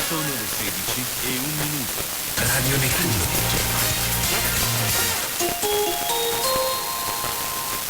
Sono le 16:01. Radio Nettuno.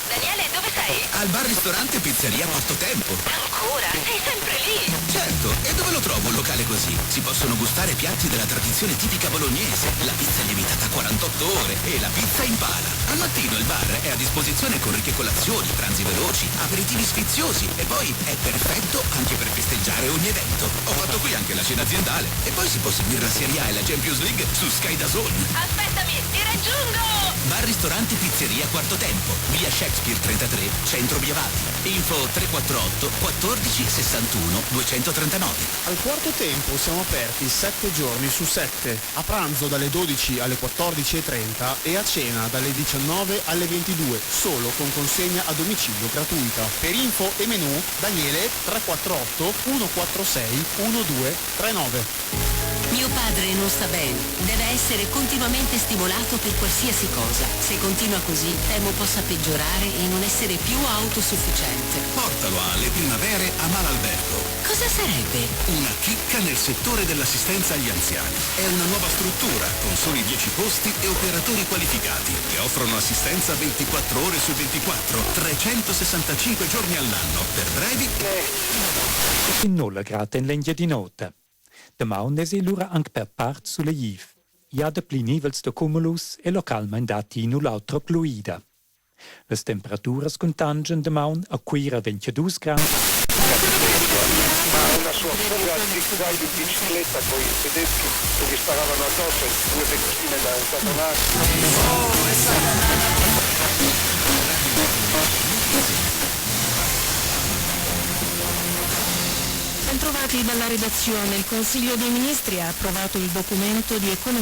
Daniele, dove sei? Al bar ristorante Pizzeria Quarto Tempo. Ancora? Sei sempre lì? Certo, e dove lo trovo un locale così? Si possono gustare piatti della tradizione tipica bolognese, la pizza lievitata a 48 ore e la pizza in pala. Al mattino il bar è a disposizione con ricche colazioni, pranzi veloci, aperitivi sfiziosi e poi è perfetto anche per festeggiare ogni evento. Ho fatto qui anche la cena aziendale e poi si può seguire la Serie A e la Champions League su Sky DAZN. Aspettami, ti raggiungo! Bar ristorante Pizzeria Quarto Tempo, via Shakespeare 33, centro Viavati. Info 348 14 61 239. Al Quarto Tempo siamo aperti 7 giorni su 7, a pranzo dalle 12 alle 14:30 e a cena dalle 19 alle 22, solo con consegna a domicilio gratuita. Per info e menù, Daniele 348 146 1239. Mio padre non sta bene, deve essere continuamente stimolato per qualsiasi cosa. Se continua così, temo possa peggiorare e non essere più autosufficiente. Portalo alle Primavere a Malalbergo. Cosa sarebbe? Una chicca nel settore dell'assistenza agli anziani. È una nuova struttura con soli 10 posti e operatori qualificati che offrono assistenza 24 ore su 24, 365 giorni all'anno, per brevi in nulla grata in legna di nota. De maun es lura anche per part sulle IF. Ja de pli nivels de cumulus e localmein dati nu l'altro pluida. Les temperaturas contangen de maun a quira 22 gradi. Ma una sua fuga al zigzag di bicicletta con i tedeschi che gli sparavano addosso e 2 vecchine da Satanás. Bentrovati dalla redazione. Il Consiglio dei Ministri ha approvato il documento di economia